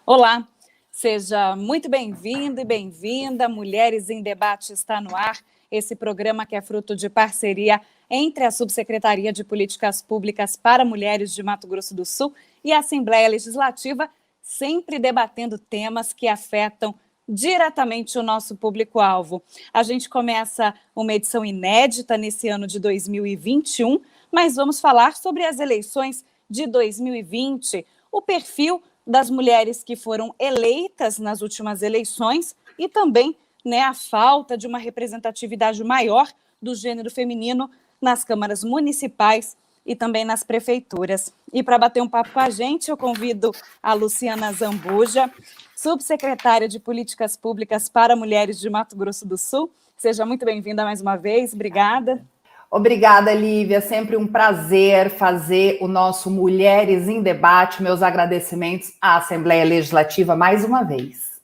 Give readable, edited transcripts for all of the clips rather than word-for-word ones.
Olá, seja muito bem-vindo e bem-vinda. Mulheres em Debate está no ar. Esse programa que é fruto de parceria entre a Subsecretaria de Políticas Públicas para Mulheres de Mato Grosso do Sul e a Assembleia Legislativa, sempre debatendo temas que afetam diretamente o nosso público-alvo. A gente começa uma edição inédita nesse ano de 2021, mas vamos falar sobre as eleições de 2020, o perfil das mulheres que foram eleitas nas últimas eleições e também a falta de uma representatividade maior do gênero feminino nas câmaras municipais e também nas prefeituras. E para bater um papo com a gente, eu convido a Luciana Zambuja, subsecretária de Políticas Públicas para Mulheres de Mato Grosso do Sul. Seja muito bem-vinda mais uma vez, obrigada. Obrigada, Lívia, sempre um prazer fazer o nosso Mulheres em Debate, meus agradecimentos à Assembleia Legislativa mais uma vez.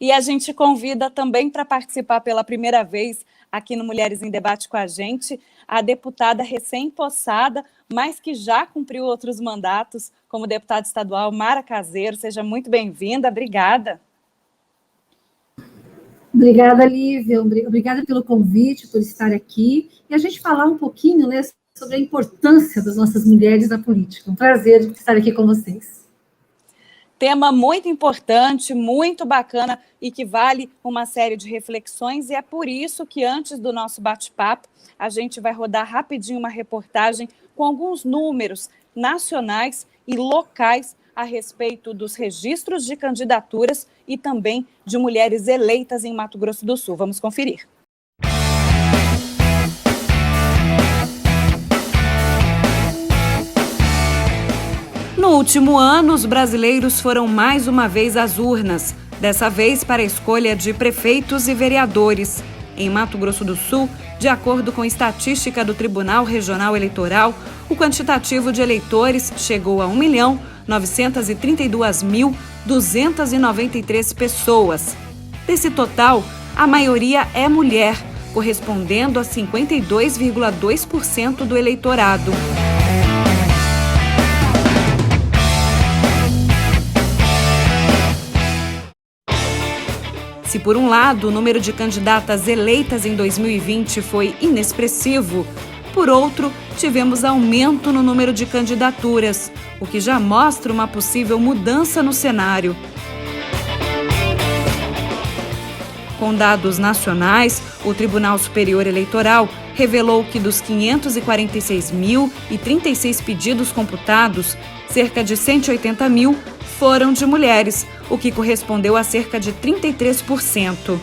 E a gente convida também para participar pela primeira vez aqui no Mulheres em Debate com a gente, a deputada recém-possada, mas que já cumpriu outros mandatos, como deputada estadual Mara Caseiro. Seja muito bem-vinda, obrigada. Obrigada, Lívia, obrigada pelo convite, por estar aqui, e a gente falar um pouquinho, sobre a importância das nossas mulheres na política. Um prazer estar aqui com vocês. Tema muito importante, muito bacana e que vale uma série de reflexões, e é por isso que antes do nosso bate-papo, a gente vai rodar rapidinho uma reportagem com alguns números nacionais e locais a respeito dos registros de candidaturas e também de mulheres eleitas em Mato Grosso do Sul. Vamos conferir. No último ano, os brasileiros foram mais uma vez às urnas, dessa vez para a escolha de prefeitos e vereadores. Em Mato Grosso do Sul, de acordo com estatística do Tribunal Regional Eleitoral, o quantitativo de eleitores chegou a 1.932.293 pessoas. Desse total, a maioria é mulher, correspondendo a 52,2% do eleitorado. Se, por um lado, o número de candidatas eleitas em 2020 foi inexpressivo, por outro, tivemos aumento no número de candidaturas, o que já mostra uma possível mudança no cenário. Com dados nacionais, o Tribunal Superior Eleitoral revelou que dos 546.036 pedidos computados, cerca de 180 mil foram de mulheres, o que correspondeu a cerca de 33%.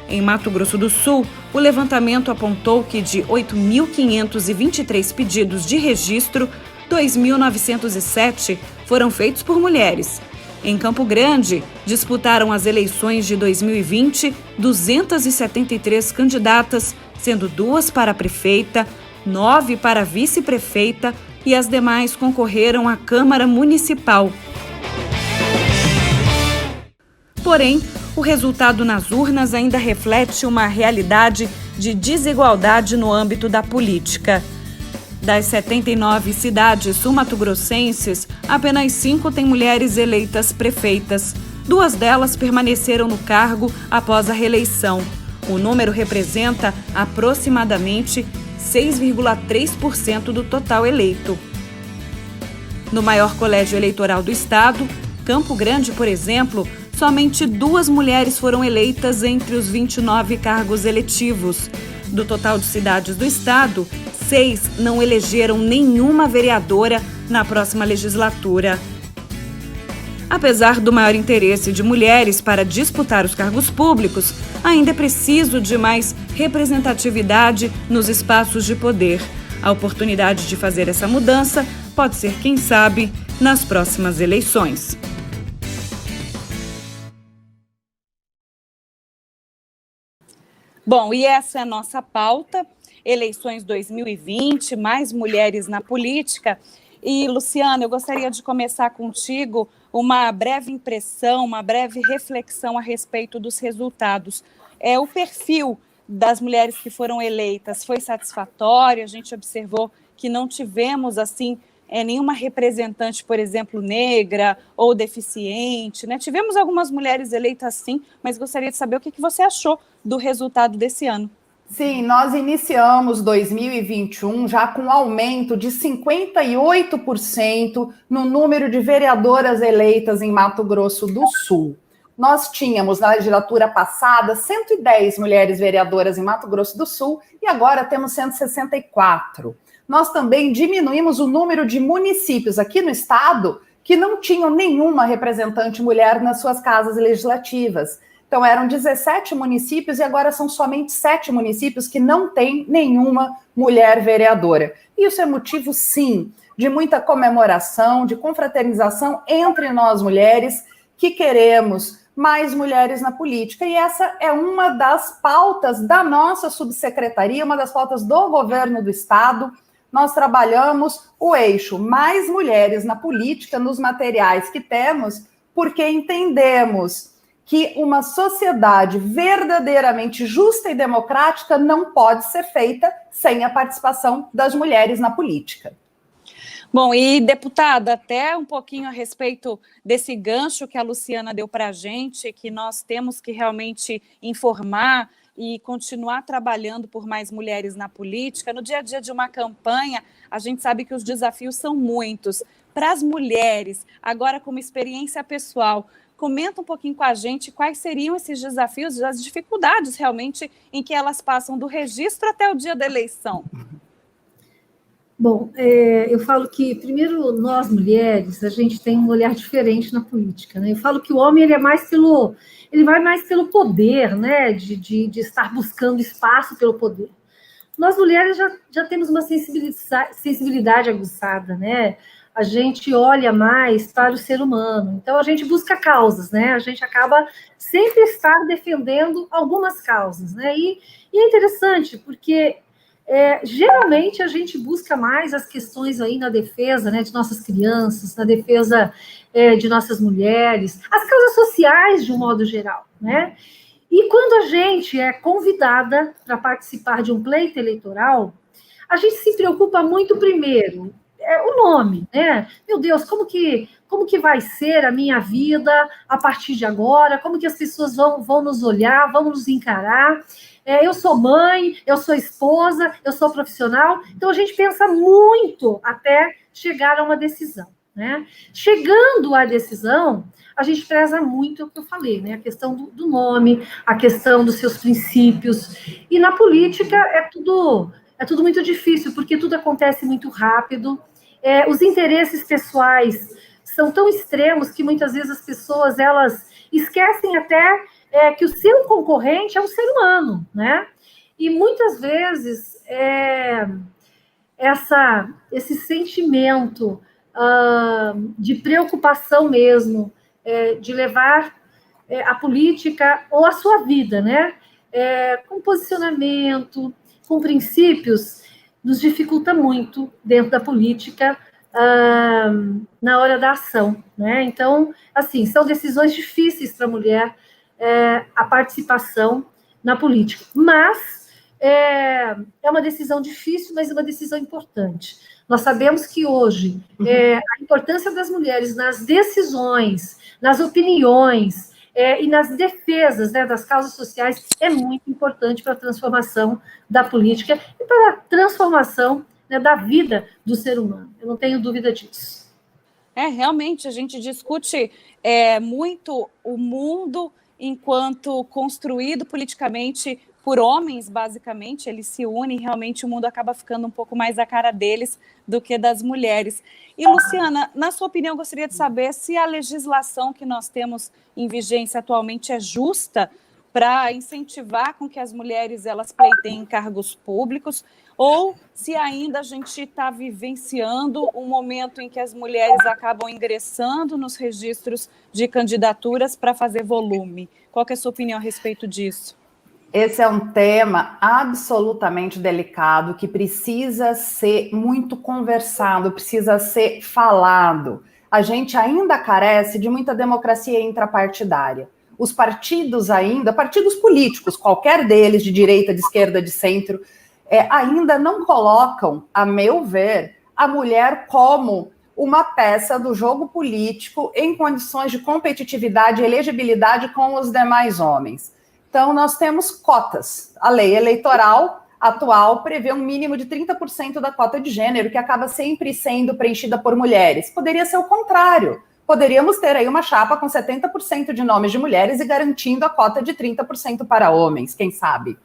Em Mato Grosso do Sul, o levantamento apontou que de 8.523 pedidos de registro, 2.907 foram feitos por mulheres. Em Campo Grande, disputaram as eleições de 2020 273 candidatas, sendo 2 para prefeita, 9 para vice-prefeita e as demais concorreram à Câmara Municipal. Porém, o resultado nas urnas ainda reflete uma realidade de desigualdade no âmbito da política. Das 79 cidades sul-mato-grossenses, apenas 5 têm mulheres eleitas prefeitas. 2 delas permaneceram no cargo após a reeleição. O número representa aproximadamente 6,3% do total eleito. No maior colégio eleitoral do estado, Campo Grande, por exemplo, somente 2 mulheres foram eleitas entre os 29 cargos eletivos. Do total de cidades do estado, 6 não elegeram nenhuma vereadora na próxima legislatura. Apesar do maior interesse de mulheres para disputar os cargos públicos, ainda é preciso de mais representatividade nos espaços de poder. A oportunidade de fazer essa mudança pode ser, quem sabe, nas próximas eleições. Bom, e essa é a nossa pauta, eleições 2020, mais mulheres na política. E, Luciana, eu gostaria de começar contigo uma breve impressão, uma breve reflexão a respeito dos resultados. O perfil das mulheres que foram eleitas foi satisfatório? A gente observou que não tivemos, assim, nenhuma representante, por exemplo, negra ou deficiente, né? Tivemos algumas mulheres eleitas sim, mas gostaria de saber o que você achou do resultado desse ano. Sim, nós iniciamos 2021 já com um aumento de 58% no número de vereadoras eleitas em Mato Grosso do Sul. Nós tínhamos, na legislatura passada, 110 mulheres vereadoras em Mato Grosso do Sul e agora temos 164. Nós também diminuímos o número de municípios aqui no estado que não tinham nenhuma representante mulher nas suas casas legislativas. Então, eram 17 municípios e agora são somente 7 municípios que não têm nenhuma mulher vereadora. Isso é motivo, sim, de muita comemoração, de confraternização entre nós mulheres que queremos mais mulheres na política. E essa é uma das pautas da nossa subsecretaria, uma das pautas do governo do estado. Nós trabalhamos o eixo mais mulheres na política, nos materiais que temos, porque entendemos que uma sociedade verdadeiramente justa e democrática não pode ser feita sem a participação das mulheres na política. Bom, e deputada, até um pouquinho a respeito desse gancho que a Luciana deu para a gente, que nós temos que realmente informar e continuar trabalhando por mais mulheres na política. No dia a dia de uma campanha, a gente sabe que os desafios são muitos. Para as mulheres, agora como experiência pessoal, comenta um pouquinho com a gente quais seriam esses desafios, as dificuldades realmente em que elas passam do registro até o dia da eleição. Bom, eu falo que, primeiro, nós mulheres, a gente tem um olhar diferente na política, né? Eu falo que o homem ele vai mais pelo poder, né? De estar buscando espaço pelo poder. Nós mulheres já temos uma sensibilidade aguçada, né? A gente olha mais para o ser humano, então a gente busca causas, né? A gente acaba sempre estar defendendo algumas causas, né? E é interessante, porque geralmente a gente busca mais as questões aí na defesa, né, de nossas crianças, na defesa de nossas mulheres, as causas sociais de um modo geral, né? E quando a gente é convidada para participar de um pleito eleitoral, a gente se preocupa muito primeiro o nome, né? Meu Deus, como que vai ser a minha vida a partir de agora? Como que as pessoas vão nos olhar, vão nos encarar? Eu sou mãe, eu sou esposa, eu sou profissional. Então, a gente pensa muito até chegar a uma decisão, né? Chegando à decisão, a gente preza muito o que eu falei, né? A questão do nome, a questão dos seus princípios. E na política é tudo muito difícil, porque tudo acontece muito rápido. Os interesses pessoais são tão extremos que muitas vezes as pessoas elas esquecem até que o seu concorrente é um ser humano, né? E muitas vezes esse sentimento de preocupação mesmo, de levar a política ou a sua vida, né? Com posicionamento, com princípios, nos dificulta muito dentro da política na hora da ação, né? Então, assim, são decisões difíceis para a mulher a participação na política, mas é uma decisão difícil, mas é uma decisão importante. Nós sabemos que hoje a importância das mulheres nas decisões, nas opiniões e nas defesas, né, das causas sociais é muito importante para a transformação da política e para a transformação, né, da vida do ser humano. Eu não tenho dúvida disso. Realmente, a gente discute muito o mundo enquanto construído politicamente por homens, basicamente, eles se unem, realmente o mundo acaba ficando um pouco mais a cara deles do que das mulheres. E, Luciana, na sua opinião, gostaria de saber se a legislação que nós temos em vigência atualmente é justa para incentivar com que as mulheres elas pleiteiem cargos públicos, ou se ainda a gente está vivenciando um momento em que as mulheres acabam ingressando nos registros de candidaturas para fazer volume. Qual que é a sua opinião a respeito disso? Esse é um tema absolutamente delicado, que precisa ser muito conversado, precisa ser falado. A gente ainda carece de muita democracia intrapartidária. Os partidos partidos políticos, qualquer deles, de direita, de esquerda, de centro, ainda não colocam, a meu ver, a mulher como uma peça do jogo político em condições de competitividade e elegibilidade com os demais homens. Então, nós temos cotas. A lei eleitoral atual prevê um mínimo de 30% da cota de gênero, que acaba sempre sendo preenchida por mulheres. Poderia ser o contrário. Poderíamos ter aí uma chapa com 70% de nomes de mulheres e garantindo a cota de 30% para homens, quem sabe?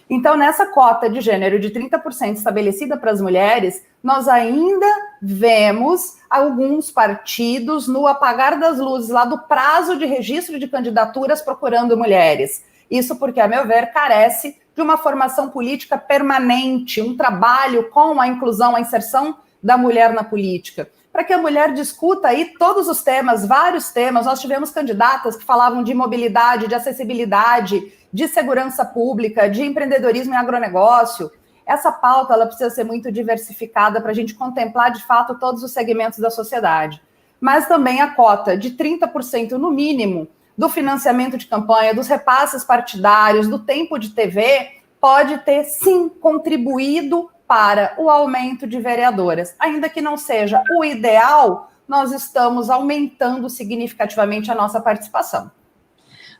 Então, nessa cota de gênero de 30% estabelecida para as mulheres, nós ainda vemos alguns partidos no apagar das luzes lá do prazo de registro de candidaturas procurando mulheres. Isso porque, a meu ver, carece de uma formação política permanente, um trabalho com a inclusão, a inserção da mulher na política, para que a mulher discuta aí todos os temas, vários temas. Nós tivemos candidatas que falavam de mobilidade, de acessibilidade, de segurança pública, de empreendedorismo e agronegócio. Essa pauta ela precisa ser muito diversificada para a gente contemplar, de fato, todos os segmentos da sociedade. Mas também a cota de 30% no mínimo do financiamento de campanha, dos repasses partidários, do tempo de TV, pode ter, sim, contribuído para o aumento de vereadoras. Ainda que não seja o ideal, nós estamos aumentando significativamente a nossa participação.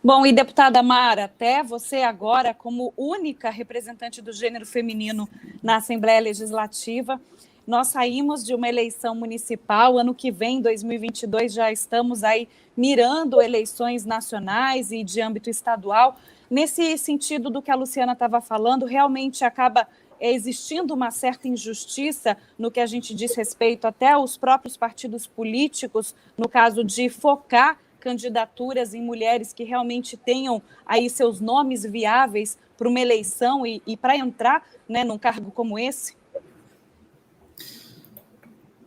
Bom, e deputada Mara, até você agora, como única representante do gênero feminino na Assembleia Legislativa, nós saímos de uma eleição municipal, ano que vem, 2022, já estamos aí mirando eleições nacionais e de âmbito estadual. Nesse sentido do que a Luciana estava falando, realmente acaba existindo uma certa injustiça no que a gente diz respeito até aos próprios partidos políticos, no caso de focar candidaturas em mulheres que realmente tenham aí seus nomes viáveis para uma eleição e para entrar, né, num cargo como esse?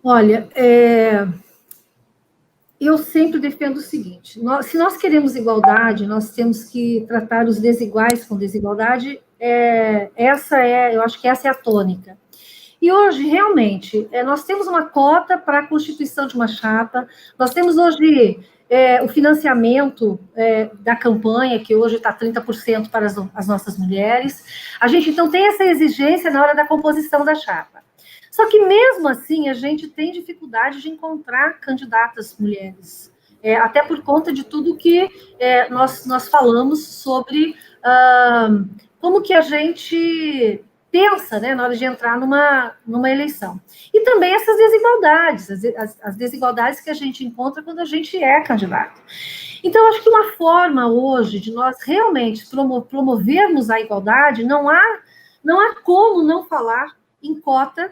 Olha, eu sempre defendo o seguinte, se nós queremos igualdade, nós temos que tratar os desiguais com desigualdade, eu acho que essa é a tônica. E hoje, realmente, nós temos uma cota para a constituição de uma chapa, nós temos hoje o financiamento da campanha, que hoje está 30% para as nossas mulheres. A gente, então, tem essa exigência na hora da composição da chapa. Só que, mesmo assim, a gente tem dificuldade de encontrar candidatas mulheres, até por conta de tudo que nós falamos sobre como que a gente pensa, né, na hora de entrar numa eleição. E também essas desigualdades, as desigualdades que a gente encontra quando a gente é candidato. Então, acho que uma forma hoje de nós realmente promovermos a igualdade, não há como não falar em cota,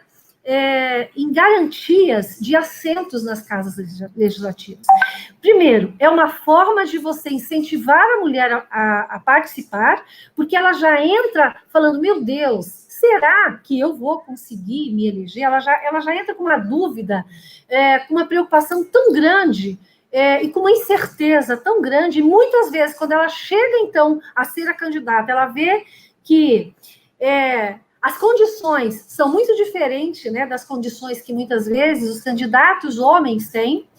em garantias de assentos nas casas legislativas. Primeiro, é uma forma de você incentivar a mulher a participar, porque ela já entra falando, meu Deus, será que eu vou conseguir me eleger? Ela já entra com uma dúvida, com uma preocupação tão grande, e com uma incerteza tão grande. E muitas vezes, quando ela chega, então, a ser a candidata, ela vê que as condições são muito diferentes, né, das condições que muitas vezes os candidatos homens têm.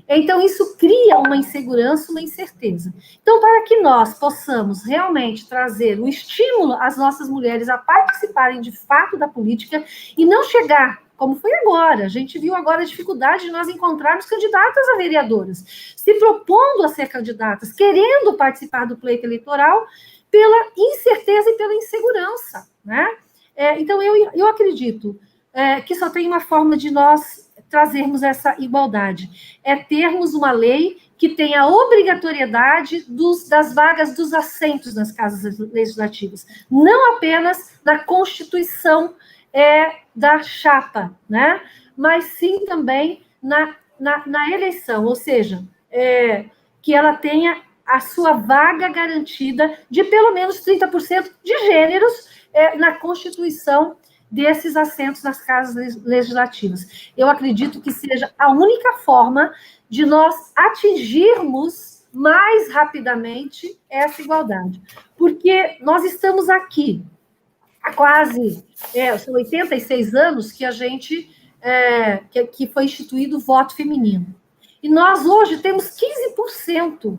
Então, isso cria uma insegurança, uma incerteza. Então, para que nós possamos realmente trazer um estímulo às nossas mulheres a participarem de fato da política e não chegar, como foi agora, a gente viu agora a dificuldade de nós encontrarmos candidatas a vereadoras, se propondo a ser candidatas, querendo participar do pleito eleitoral pela incerteza e pela insegurança, né? Então, eu acredito que só tem uma forma de nós trazermos essa igualdade, termos uma lei que tenha a obrigatoriedade das vagas dos assentos nas casas legislativas, não apenas na constituição da chapa, né? Mas sim também na eleição, ou seja, que ela tenha a sua vaga garantida de pelo menos 30% de gêneros na constituição desses assentos nas casas legislativas. Eu acredito que seja a única forma de nós atingirmos mais rapidamente essa igualdade. Porque nós estamos aqui há quase, são 86 anos que a gente, que foi instituído o voto feminino. E nós hoje temos 15%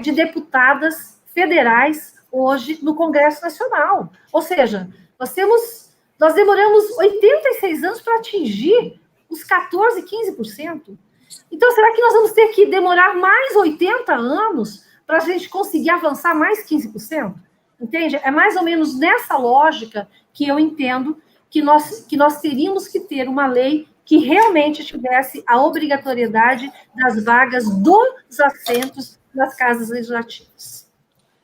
de deputadas federais hoje no Congresso Nacional. Ou seja, nós demoramos 86 anos para atingir os 14%, 15%. Então, será que nós vamos ter que demorar mais 80 anos para a gente conseguir avançar mais 15%? Entende? É mais ou menos nessa lógica que eu entendo que nós teríamos que ter uma lei que realmente tivesse a obrigatoriedade das vagas dos assentos nas casas legislativas.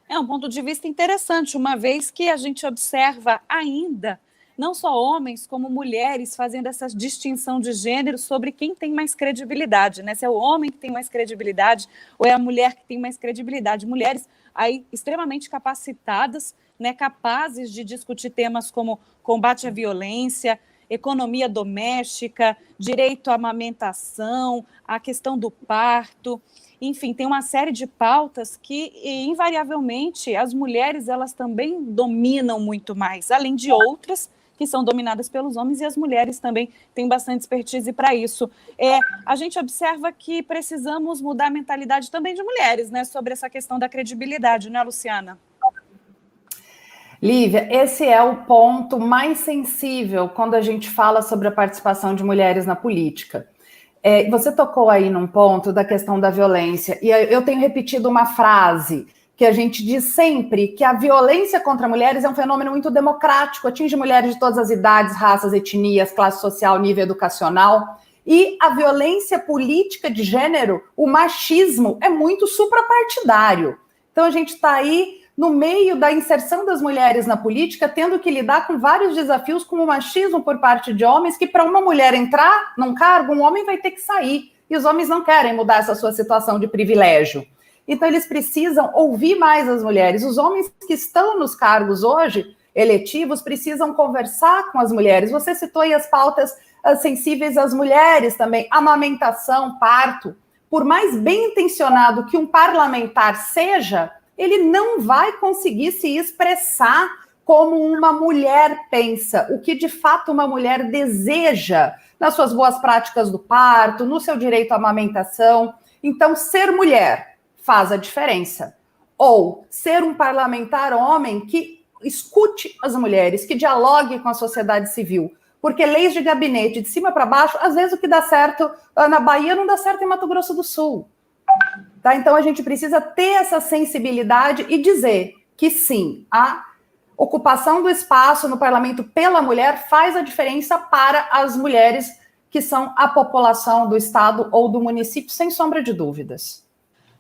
É um ponto de vista interessante, uma vez que a gente observa ainda não só homens como mulheres fazendo essa distinção de gênero sobre quem tem mais credibilidade, né? Se é o homem que tem mais credibilidade ou é a mulher que tem mais credibilidade. Mulheres aí extremamente capacitadas, né, capazes de discutir temas como combate à violência, economia doméstica, direito à amamentação, a questão do parto. Enfim, tem uma série de pautas que, invariavelmente, as mulheres elas também dominam muito mais, além de outras que são dominadas pelos homens, e as mulheres também têm bastante expertise para isso. A gente observa que precisamos mudar a mentalidade também de mulheres, né, sobre essa questão da credibilidade, né, Luciana? Lívia, esse é o ponto mais sensível quando a gente fala sobre a participação de mulheres na política. Você tocou aí num ponto da questão da violência, e eu tenho repetido uma frase que a gente diz sempre, que a violência contra mulheres é um fenômeno muito democrático, atinge mulheres de todas as idades, raças, etnias, classe social, nível educacional, e a violência política de gênero, o machismo, é muito suprapartidário. Então a gente está aí no meio da inserção das mulheres na política, tendo que lidar com vários desafios, como o machismo por parte de homens, que para uma mulher entrar num cargo, um homem vai ter que sair, e os homens não querem mudar essa sua situação de privilégio. Então, eles precisam ouvir mais as mulheres. Os homens que estão nos cargos hoje, eletivos, precisam conversar com as mulheres. Você citou aí as pautas sensíveis às mulheres também, amamentação, parto. Por mais bem intencionado que um parlamentar seja, ele não vai conseguir se expressar como uma mulher pensa, o que de fato uma mulher deseja nas suas boas práticas do parto, no seu direito à amamentação. Então, ser mulher faz a diferença. Ou ser um parlamentar homem que escute as mulheres, que dialogue com a sociedade civil. Porque leis de gabinete, de cima para baixo, às vezes o que dá certo na Bahia não dá certo em Mato Grosso do Sul. Tá? Então a gente precisa ter essa sensibilidade e dizer que sim, a ocupação do espaço no parlamento pela mulher faz a diferença para as mulheres que são a população do estado ou do município, sem sombra de dúvidas.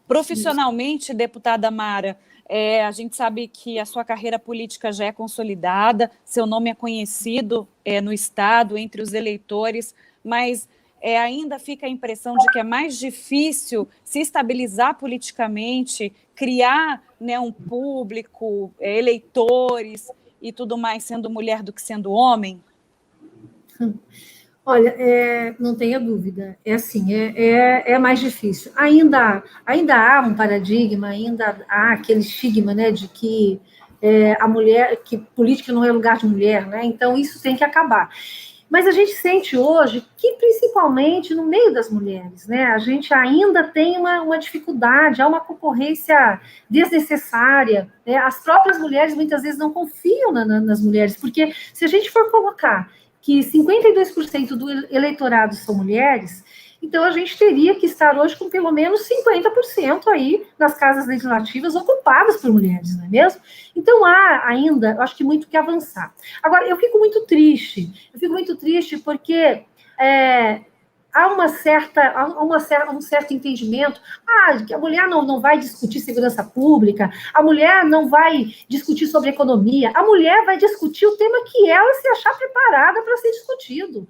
Profissionalmente, deputada Mara, a gente sabe que a sua carreira política já é consolidada, seu nome é conhecido no Estado, entre os eleitores, mas ainda fica a impressão de que é mais difícil se estabilizar politicamente, criar, né, um público, eleitores e tudo mais, sendo mulher do que sendo homem? Olha, não tenha dúvida, assim, é mais difícil. Ainda há um paradigma, ainda há aquele estigma, né, de que a mulher, que política não é lugar de mulher, né? Então isso tem que acabar. Mas a gente sente hoje que, principalmente no meio das mulheres, né, a gente ainda tem uma dificuldade, há uma concorrência desnecessária, né? As próprias mulheres muitas vezes não confiam nas mulheres, porque se a gente for colocar que 52% do eleitorado são mulheres, então a gente teria que estar hoje com pelo menos 50% aí nas casas legislativas ocupadas por mulheres, não é mesmo? Então há ainda, eu acho que muito que avançar. Agora, eu fico muito triste porque há um certo entendimento, que a mulher não vai discutir segurança pública, a mulher não vai discutir sobre economia, a mulher vai discutir o tema que ela se achar preparada para ser discutido.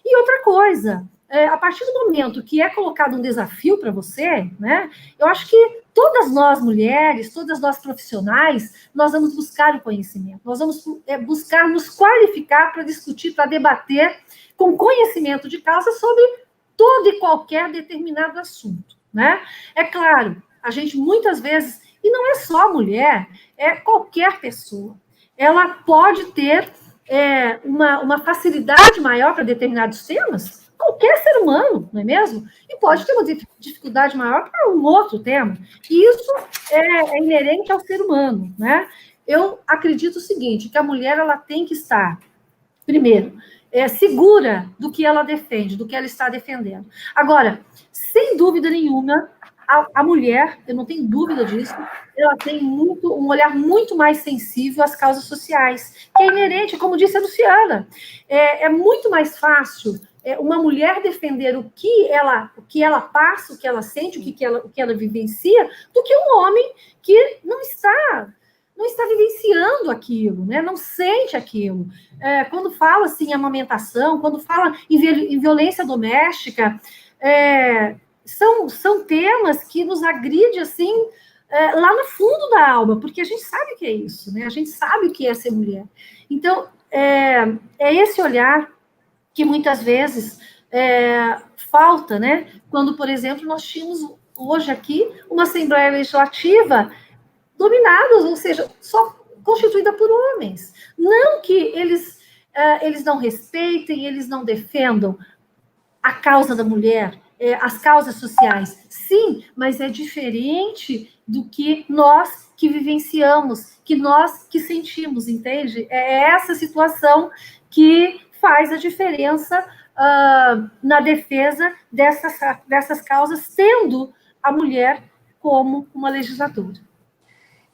E outra coisa, a partir do momento que é colocado um desafio para você, né, eu acho que todas nós mulheres, todas nós profissionais, nós vamos buscar o conhecimento, nós vamos buscar nos qualificar para discutir, para debater com conhecimento de causa sobre todo e qualquer determinado assunto, né? É claro, a gente muitas vezes, e não é só a mulher, é qualquer pessoa, ela pode ter uma facilidade maior para determinados temas, qualquer ser humano, não é mesmo? E pode ter uma dificuldade maior para um outro tema. E isso é inerente ao ser humano, né? Eu acredito o seguinte, que a mulher ela tem que estar, primeiro, segura do que ela defende, do que ela está defendendo. Agora, sem dúvida nenhuma, a mulher, eu não tenho dúvida disso, ela tem um olhar muito mais sensível às causas sociais, que é inerente, como disse a Luciana. É muito mais fácil uma mulher defender o que ela passa, o que ela sente, o que ela vivencia, do que um homem que não está vivenciando aquilo, né? Não sente aquilo. Quando fala assim, em amamentação, quando fala em violência doméstica, são temas que nos agridem assim, lá no fundo da alma, porque a gente sabe o que é isso, né? A gente sabe o que é ser mulher. Então, é esse olhar que muitas vezes falta, né? Quando, por exemplo, nós tínhamos hoje aqui uma Assembleia Legislativa dominados, ou seja, só constituída por homens. Não que eles não respeitem, eles não defendam a causa da mulher, as causas sociais. Sim, mas é diferente do que nós que vivenciamos, que nós que sentimos, entende? É essa situação que faz a diferença na defesa dessas causas, tendo a mulher como uma legisladora.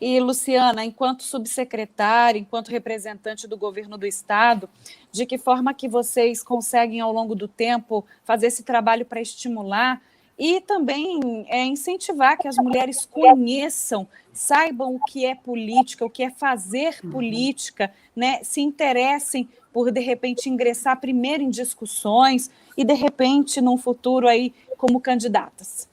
E, Luciana, enquanto subsecretária, enquanto representante do governo do Estado, de que forma que vocês conseguem, ao longo do tempo, fazer esse trabalho para estimular e também incentivar que as mulheres conheçam, saibam o que é política, o que é fazer política, né? Se interessem por, de repente, ingressar primeiro em discussões e, de repente, num futuro aí como candidatas?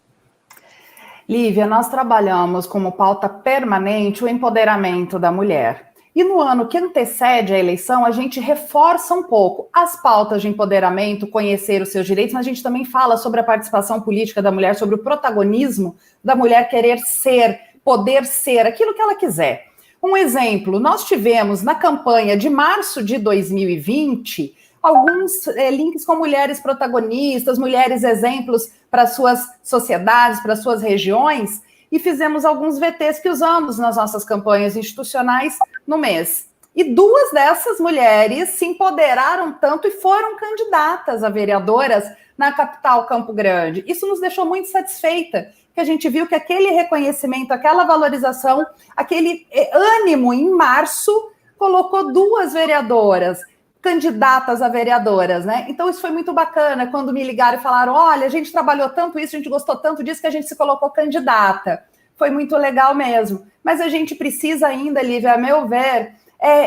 Lívia, nós trabalhamos como pauta permanente o empoderamento da mulher. E no ano que antecede a eleição, a gente reforça um pouco as pautas de empoderamento, conhecer os seus direitos, mas a gente também fala sobre a participação política da mulher, sobre o protagonismo da mulher querer ser, poder ser aquilo que ela quiser. Um exemplo, nós tivemos na campanha de março de 2020 alguns links com mulheres protagonistas, mulheres exemplos para suas sociedades, para suas regiões, e fizemos alguns VTs que usamos nas nossas campanhas institucionais no mês. E duas dessas mulheres se empoderaram tanto e foram candidatas a vereadoras na capital Campo Grande. Isso nos deixou muito satisfeita, que a gente viu que aquele reconhecimento, aquela valorização, aquele ânimo em março colocou duas vereadoras candidatas a vereadoras, né? Então isso foi muito bacana, quando me ligaram e falaram, olha, a gente trabalhou tanto isso, a gente gostou tanto disso que a gente se colocou candidata. Foi muito legal mesmo. Mas a gente precisa ainda, Lívia, a meu ver,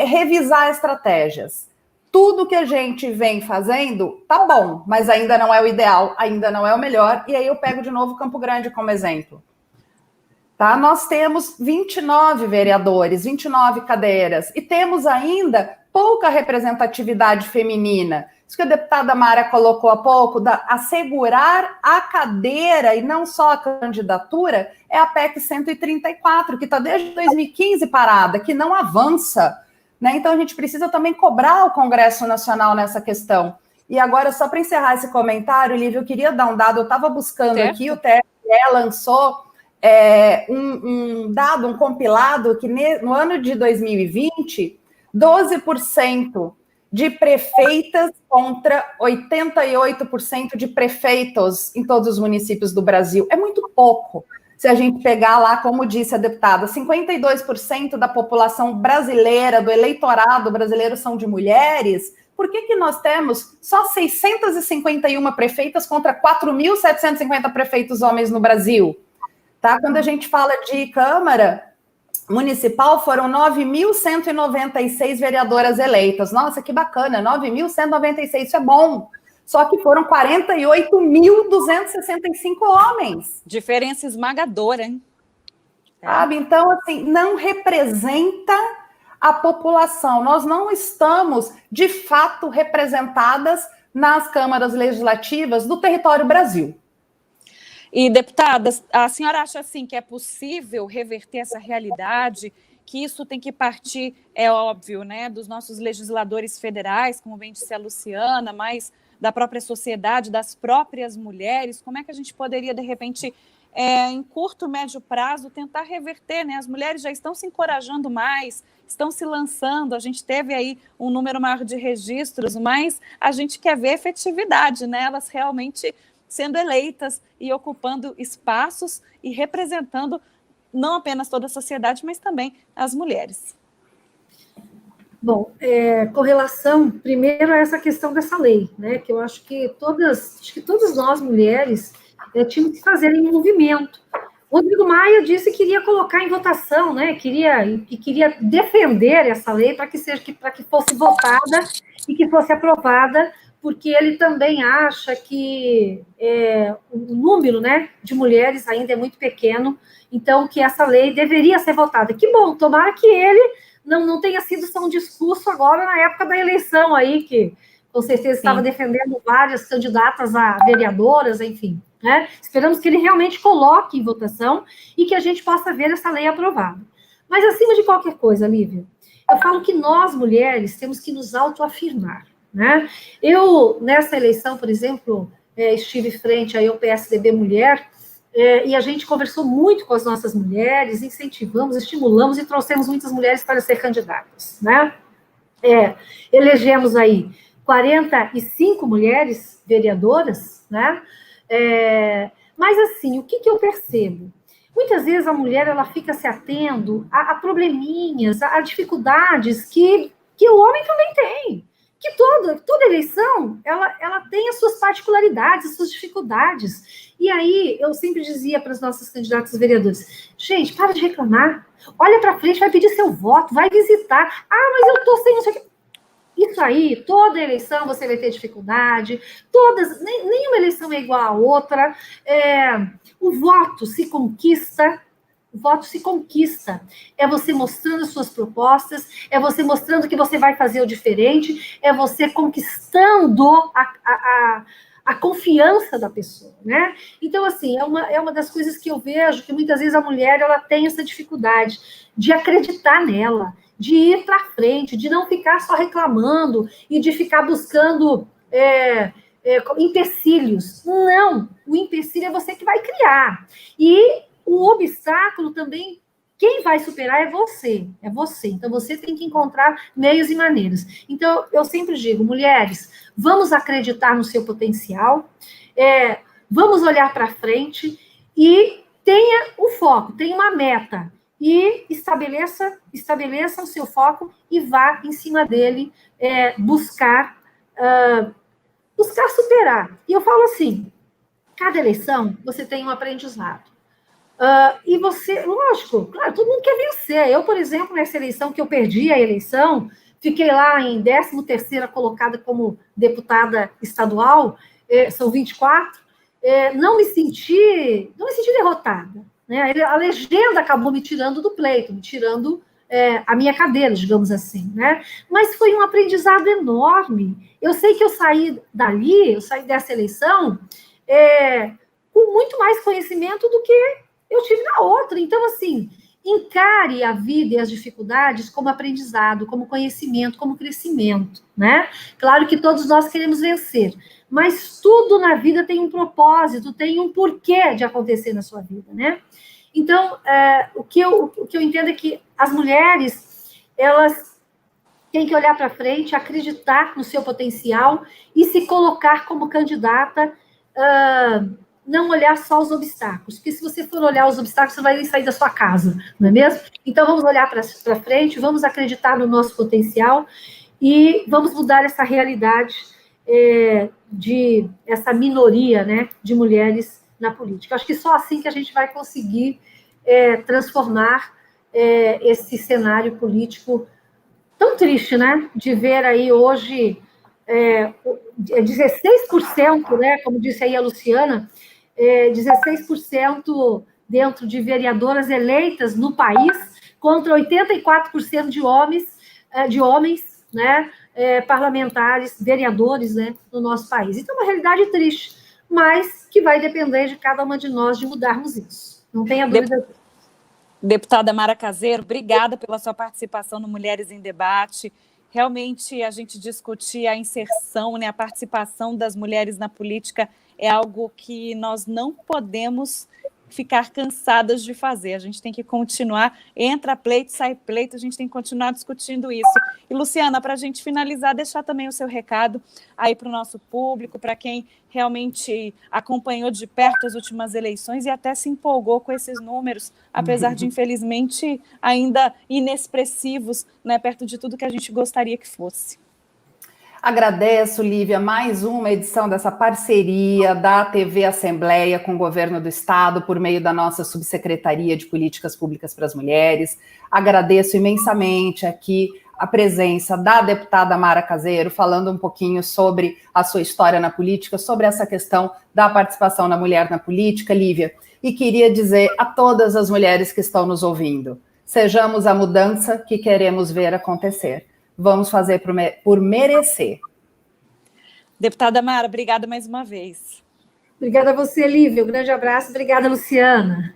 revisar estratégias. Tudo que a gente vem fazendo tá bom, mas ainda não é o ideal, ainda não é o melhor, e aí eu pego de novo Campo Grande como exemplo. Tá? Nós temos 29 vereadores, 29 cadeiras, e temos ainda pouca representatividade feminina. Isso que a deputada Mara colocou há pouco, assegurar a cadeira e não só a candidatura, é a PEC 134, que está desde 2015 parada, que não avança. Né? Então a gente precisa também cobrar o Congresso Nacional nessa questão. E agora, só para encerrar esse comentário, Lívia, eu queria dar um dado, eu estava buscando aqui, o TSE lançou um dado, um compilado, que no ano de 2020, 12% de prefeitas contra 88% de prefeitos em todos os municípios do Brasil. É muito pouco. Se a gente pegar lá, como disse a deputada, 52% da população brasileira, do eleitorado brasileiro são de mulheres, por que nós temos só 651 prefeitas contra 4.750 prefeitos homens no Brasil? Tá? Quando a gente fala de Câmara Municipal, foram 9.196 vereadoras eleitas. Nossa, que bacana, 9.196, isso é bom. Só que foram 48.265 homens. Diferença esmagadora, hein? Sabe? Então, assim, não representa a população. Nós não estamos, de fato, representadas nas câmaras legislativas do território Brasil. E, deputada, a senhora acha assim que é possível reverter essa realidade, que isso tem que partir, é óbvio, né, dos nossos legisladores federais, como bem disse a Luciana, mas da própria sociedade, das próprias mulheres? Como é que a gente poderia, de repente, em curto, médio prazo, tentar reverter, né? As mulheres já estão se encorajando mais, estão se lançando, a gente teve aí um número maior de registros, mas a gente quer ver efetividade, né? Elas realmente sendo eleitas e ocupando espaços e representando não apenas toda a sociedade, mas também as mulheres. Bom, com relação, primeiro, a essa questão dessa lei, né, que eu acho que todas nós, mulheres, tínhamos que fazer em movimento. O Rodrigo Maia disse que queria colocar em votação, né, queria defender essa lei para que fosse votada e que fosse aprovada, porque ele também acha que o número, né, de mulheres ainda é muito pequeno, então que essa lei deveria ser votada. Que bom, tomara que ele não tenha sido só um discurso agora na época da eleição aí, que com certeza estava defendendo várias candidatas a vereadoras, enfim, né? Esperamos que ele realmente coloque em votação e que a gente possa ver essa lei aprovada. Mas, acima de qualquer coisa, Lívia, eu falo que nós, mulheres, temos que nos autoafirmar, né? Eu, nessa eleição, por exemplo, estive frente ao PSDB Mulher, e a gente conversou muito com as nossas mulheres, incentivamos, estimulamos e trouxemos muitas mulheres para ser candidatas, né? Elegemos aí 45 mulheres vereadoras, né? Mas, assim, o que eu percebo? Muitas vezes a mulher, ela fica se atendo a probleminhas, a dificuldades que o homem também tem. Que toda eleição, ela tem as suas particularidades, as suas dificuldades. E aí, eu sempre dizia para as nossas candidatas vereadoras, gente, para de reclamar, olha para frente, vai pedir seu voto, vai visitar. Ah, mas eu estou sem isso aqui. Isso aí, toda eleição você vai ter dificuldade, nenhuma eleição é igual a outra, o voto se conquista, é você mostrando as suas propostas, é você mostrando que você vai fazer o diferente, é você conquistando a confiança da pessoa, né? Então, assim, é uma das coisas que eu vejo que muitas vezes a mulher, ela tem essa dificuldade de acreditar nela, de ir para frente, de não ficar só reclamando e de ficar buscando empecilhos. Não, o empecilho é você que vai criar. E o obstáculo também, quem vai superar é você. Então, você tem que encontrar meios e maneiras. Então, eu sempre digo, mulheres, vamos acreditar no seu potencial, vamos olhar para frente e tenha um foco, tenha uma meta. E estabeleça o seu foco e vá em cima dele buscar superar. E eu falo assim, cada eleição você tem um aprendizado. E você, lógico, claro, todo mundo quer vencer. Eu, por exemplo, nessa eleição que eu perdi a eleição, fiquei lá em 13ª colocada como deputada estadual, são 24, não me senti derrotada. Né? A legenda acabou me tirando do pleito, me tirando a minha cadeira, digamos assim. Né? Mas foi um aprendizado enorme. Eu sei que eu saí dessa eleição com muito mais conhecimento do que eu tive na outra. Então, assim, encare a vida e as dificuldades como aprendizado, como conhecimento, como crescimento, né? Claro que todos nós queremos vencer, mas tudo na vida tem um propósito, tem um porquê de acontecer na sua vida, né? Então, o que eu entendo é que as mulheres, elas têm que olhar para frente, acreditar no seu potencial e se colocar como candidata, não olhar só os obstáculos, porque se você for olhar os obstáculos, você vai sair da sua casa, não é mesmo? Então, vamos olhar para frente, vamos acreditar no nosso potencial e vamos mudar essa realidade de essa minoria, né, de mulheres na política. Acho que só assim que a gente vai conseguir transformar esse cenário político tão triste, né, de ver aí hoje 16%, né, como disse aí a Luciana, 16% dentro de vereadoras eleitas no país, contra 84% de homens, né, parlamentares, vereadores, né, no nosso país. Então, é uma realidade triste, mas que vai depender de cada uma de nós de mudarmos isso. Não tenha dúvida. Deputada Mara Caseiro, obrigada pela sua participação no Mulheres em Debate. Realmente, a gente discutir a inserção, né, a participação das mulheres na política é algo que nós não podemos ficar cansadas de fazer. A gente tem que continuar, entra pleito, sai pleito, a gente tem que continuar discutindo isso. E, Luciana, para a gente finalizar, deixar também o seu recado aí para o nosso público, para quem realmente acompanhou de perto as últimas eleições e até se empolgou com esses números, apesar de, infelizmente, ainda inexpressivos, né, perto de tudo que a gente gostaria que fosse. Agradeço, Lívia, mais uma edição dessa parceria da TV Assembleia com o Governo do Estado, por meio da nossa Subsecretaria de Políticas Públicas para as Mulheres. Agradeço imensamente aqui a presença da deputada Mara Caseiro, falando um pouquinho sobre a sua história na política, sobre essa questão da participação da mulher na política, Lívia. E queria dizer a todas as mulheres que estão nos ouvindo, sejamos a mudança que queremos ver acontecer. Vamos fazer por merecer. Deputada Mara, obrigada mais uma vez. Obrigada a você, Lívia. Um grande abraço. Obrigada, Luciana.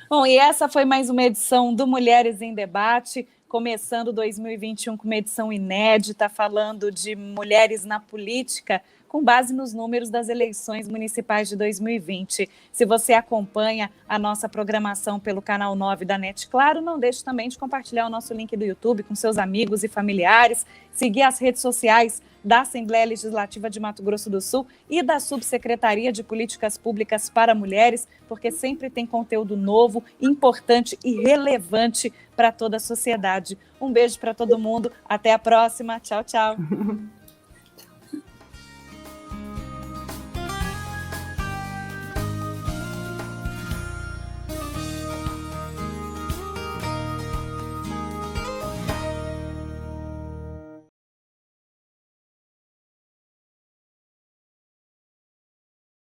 Bom, e essa foi mais uma edição do Mulheres em Debate, começando 2021 com uma edição inédita, falando de mulheres na política, com base nos números das eleições municipais de 2020. Se você acompanha a nossa programação pelo canal 9 da NET Claro, não deixe também de compartilhar o nosso link do YouTube com seus amigos e familiares, seguir as redes sociais da Assembleia Legislativa de Mato Grosso do Sul e da Subsecretaria de Políticas Públicas para Mulheres, porque sempre tem conteúdo novo, importante e relevante para toda a sociedade. Um beijo para todo mundo, até a próxima, tchau, tchau.